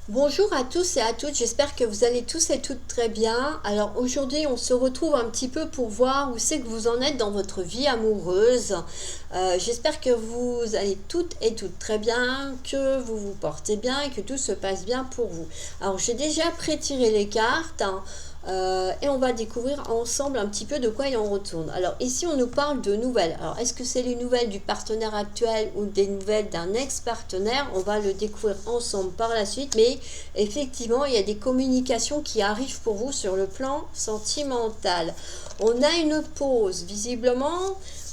Bonjour à tous et à toutes, j'espère que vous allez tous et toutes très bien. Alors aujourd'hui on se retrouve un petit peu pour voir où c'est que vous en êtes dans votre vie amoureuse. J'espère que vous allez toutes et toutes très bien, que vous vous portez bien et que tout se passe bien pour vous. Alors j'ai déjà pré-tiré les cartes, hein, et on va découvrir ensemble un petit peu de quoi il en retourne. Alors ici on nous parle de nouvelles. Alors est-ce que c'est les nouvelles du partenaire actuel ou des nouvelles d'un ex-partenaire? On va le découvrir ensemble par la suite, mais effectivement il y a des communications qui arrivent pour vous sur le plan sentimental. On a une pause, visiblement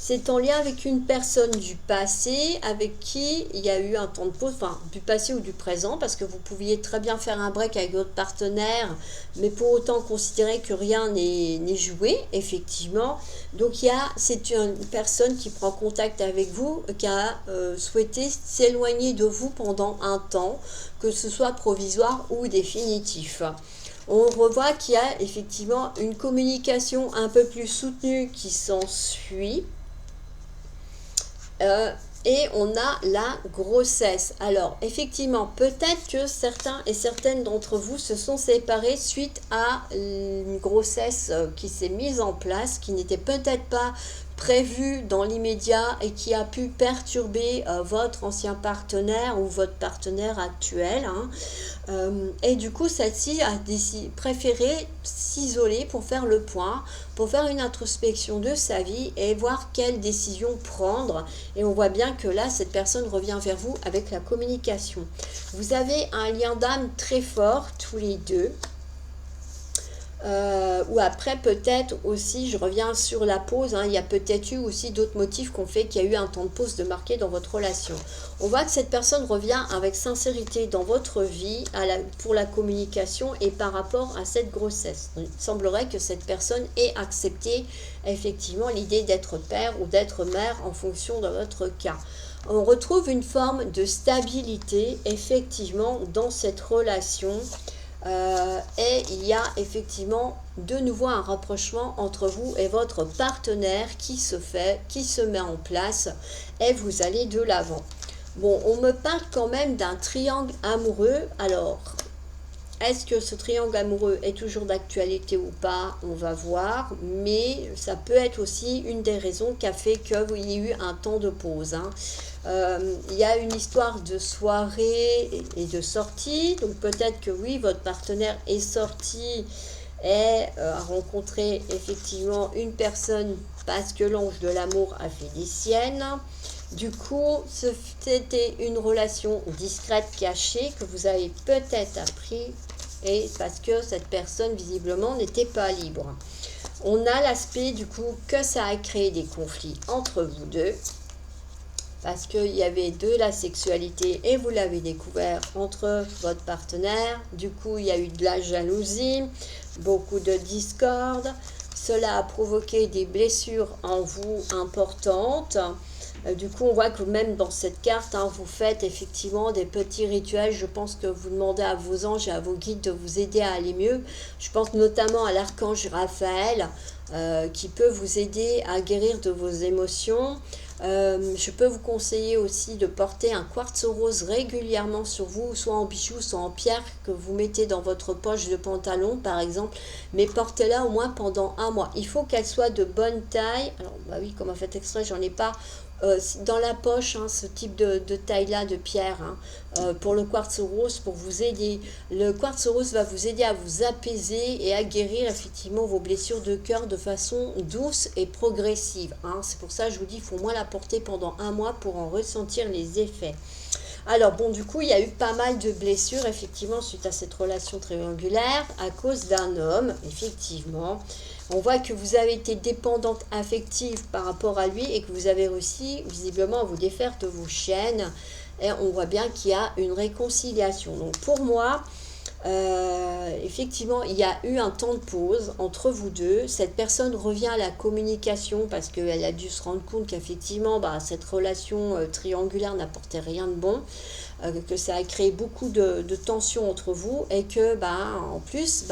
c'est en lien avec une personne du passé avec qui il y a eu un temps de pause, enfin du passé ou du présent, parce que vous pouviez très bien faire un break avec votre partenaire, mais pour autant considérer que rien n'est joué, effectivement. Donc c'est une personne qui prend contact avec vous, qui a souhaité s'éloigner de vous pendant un temps, que ce soit provisoire ou définitif. On revoit qu'il y a effectivement une communication un peu plus soutenue qui s'ensuit. Euh, et on a la grossesse. Alors, effectivement, peut-être que certains et certaines d'entre vous se sont séparés suite à une grossesse qui s'est mise en place, qui n'était peut-être pas prévue dans l'immédiat et qui a pu perturber votre ancien partenaire ou votre partenaire actuel, hein. Et du coup, celle-ci a préféré s'isoler pour faire le point, pour faire une introspection de sa vie et voir quelle décision prendre. Et on voit bien que là, cette personne revient vers vous avec la communication. Vous avez un lien d'âme très fort, tous les deux. Ou après peut-être aussi, je reviens sur la pause, hein, il y a peut-être eu aussi d'autres motifs qui ont fait qu'il y a eu un temps de pause de marqué dans votre relation. On voit que cette personne revient avec sincérité dans votre vie pour la communication et par rapport à cette grossesse. Il semblerait que cette personne ait accepté effectivement l'idée d'être père ou d'être mère en fonction de votre cas. On retrouve une forme de stabilité effectivement dans cette relation. Et il y a effectivement de nouveau un rapprochement entre vous et votre partenaire qui se met en place et vous allez de l'avant. Bon, on me parle quand même d'un triangle amoureux. Alors, est-ce que ce triangle amoureux est toujours d'actualité ou pas? On va voir, mais ça peut être aussi une des raisons qui a fait qu'il y ait eu un temps de pause, hein. Il y a une histoire de soirée et de sortie, donc peut-être que oui, votre partenaire est sorti et a rencontré effectivement une personne parce que l'ange de l'amour a fait des siennes. Du coup, c'était une relation discrète, cachée, que vous avez peut-être appris, et parce que cette personne visiblement n'était pas libre. On a l'aspect du coup que ça a créé des conflits entre vous deux, parce qu'il y avait de la sexualité et vous l'avez découvert entre votre partenaire. Du coup, il y a eu de la jalousie, beaucoup de discorde. Cela a provoqué des blessures en vous importantes. Du coup, on voit que même dans cette carte, hein, vous faites effectivement des petits rituels. Je pense que vous demandez à vos anges et à vos guides de vous aider à aller mieux. Je pense notamment à l'archange Raphaël, qui peut vous aider à guérir de vos émotions. Je peux vous conseiller aussi de porter un quartz rose régulièrement sur vous, soit en bijoux, soit en pierre, que vous mettez dans votre poche de pantalon par exemple, mais portez-la au moins pendant un mois. Il faut qu'elle soit de bonne taille. Alors bah oui, comme a fait exprès, j'en ai pas dans la poche, hein, ce type de taille-là de pierre, hein, pour le quartz rose, pour vous aider. Le quartz rose va vous aider à vous apaiser et à guérir effectivement vos blessures de cœur de façon douce et progressive, hein. C'est pour ça que je vous dis, il faut au moins la porter pendant un mois pour en ressentir les effets. Alors bon, du coup, il y a eu pas mal de blessures, effectivement, suite à cette relation triangulaire, à cause d'un homme, effectivement. On voit que vous avez été dépendante affective par rapport à lui et que vous avez réussi, visiblement, à vous défaire de vos chaînes. Et on voit bien qu'il y a une réconciliation. Donc pour moi, effectivement, il y a eu un temps de pause entre vous deux. Cette personne revient à la communication parce qu'elle a dû se rendre compte qu'effectivement, cette relation triangulaire n'apportait rien de bon, que ça a créé beaucoup de tensions entre vous et que, en plus,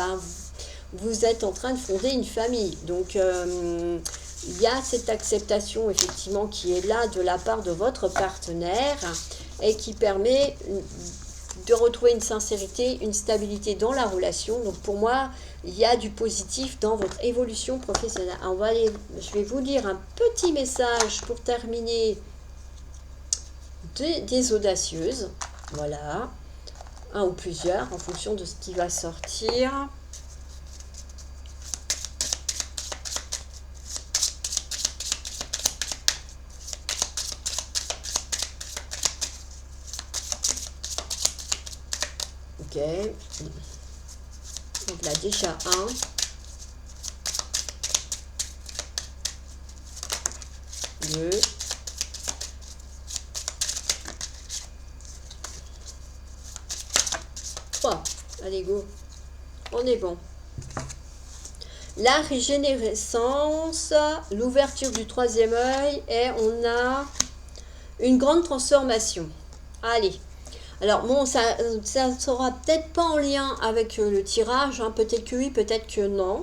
vous êtes en train de fonder une famille. Donc, il y a cette acceptation, effectivement, qui est là de la part de votre partenaire et qui permet de retrouver une sincérité, une stabilité dans la relation. Donc pour moi, il y a du positif dans votre évolution professionnelle. Alors, je vais vous lire un petit message pour terminer des audacieuses. Voilà, un ou plusieurs en fonction de ce qui va sortir. Ok, donc là déjà un. 2. 3. Allez, go. On est bon. La régénérescence, l'ouverture du troisième œil et on a une grande transformation. Allez. Alors bon, ça sera peut-être pas en lien avec le tirage, hein. Peut-être que oui, peut-être que non.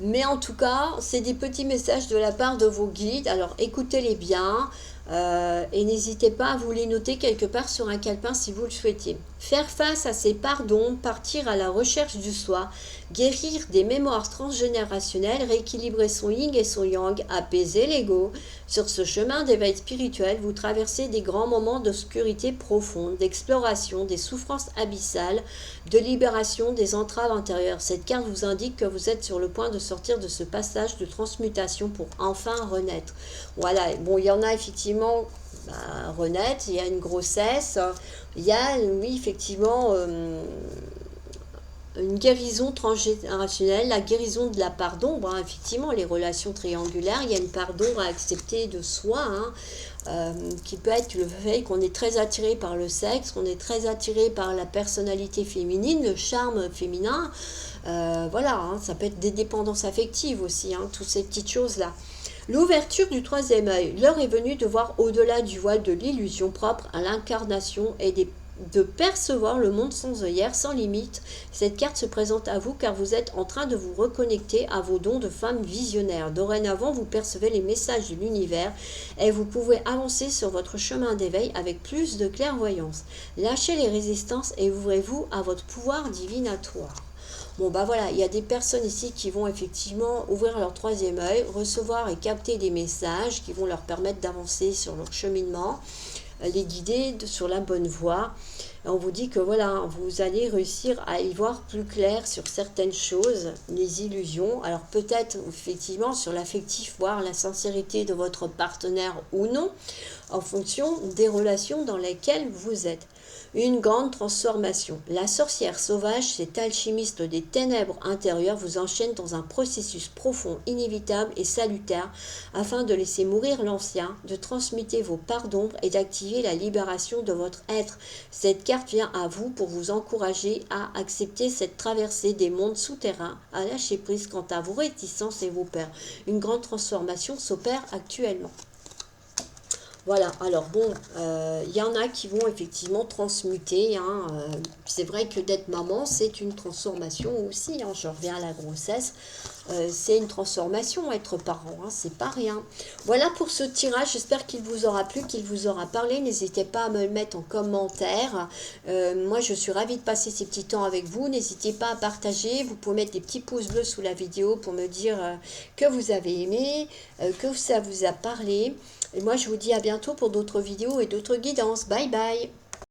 Mais en tout cas, c'est des petits messages de la part de vos guides. Alors écoutez-les bien et n'hésitez pas à vous les noter quelque part sur un calepin si vous le souhaitez. Faire face à ses pardons, partir à la recherche du soi, guérir des mémoires transgénérationnelles, rééquilibrer son yin et son yang, apaiser l'ego. Sur ce chemin d'éveil spirituel, vous traversez des grands moments d'obscurité profonde, d'exploration, des souffrances abyssales, de libération des entraves intérieures. Cette carte vous indique que vous êtes sur le point de sortir de ce passage de transmutation pour enfin renaître. Voilà, bon, il y en a effectivement renaître, il y a une grossesse, il y a, oui, effectivement, une guérison transgénérationnelle, la guérison de la part d'ombre, hein, effectivement, les relations triangulaires, il y a une part d'ombre à accepter de soi, hein, qui peut être le fait qu'on est très attiré par le sexe, qu'on est très attiré par la personnalité féminine, le charme féminin, voilà, hein, ça peut être des dépendances affectives aussi, hein, toutes ces petites choses-là. L'ouverture du troisième œil, l'heure est venue de voir au-delà du voile de l'illusion propre à l'incarnation et de percevoir le monde sans œillères, sans limite. Cette carte se présente à vous car vous êtes en train de vous reconnecter à vos dons de femme visionnaire. Dorénavant, vous percevez les messages de l'univers et vous pouvez avancer sur votre chemin d'éveil avec plus de clairvoyance. Lâchez les résistances et ouvrez-vous à votre pouvoir divinatoire. Bon, bah voilà, il y a des personnes ici qui vont effectivement ouvrir leur troisième œil, recevoir et capter des messages qui vont leur permettre d'avancer sur leur cheminement, les guider sur la bonne voie. Et on vous dit que voilà, vous allez réussir à y voir plus clair sur certaines choses, les illusions. Alors peut-être effectivement sur l'affectif, voir la sincérité de votre partenaire ou non, en fonction des relations dans lesquelles vous êtes. Une grande transformation. La sorcière sauvage, cet alchimiste des ténèbres intérieures, vous enchaîne dans un processus profond, inévitable et salutaire afin de laisser mourir l'ancien, de transmuter vos parts d'ombre et d'activer la libération de votre être. Cette carte vient à vous pour vous encourager à accepter cette traversée des mondes souterrains, à lâcher prise quant à vos réticences et vos peurs. Une grande transformation s'opère actuellement. Voilà, alors bon, y en a qui vont effectivement transmuter, hein, c'est vrai que d'être maman, c'est une transformation aussi, hein, je reviens à la grossesse, c'est une transformation, être parent, hein, c'est pas rien. Voilà pour ce tirage, j'espère qu'il vous aura plu, qu'il vous aura parlé, n'hésitez pas à me le mettre en commentaire. Moi je suis ravie de passer ces petits temps avec vous, n'hésitez pas à partager, vous pouvez mettre des petits pouces bleus sous la vidéo pour me dire que vous avez aimé, que ça vous a parlé. Et moi, je vous dis à bientôt pour d'autres vidéos et d'autres guidances. Bye bye!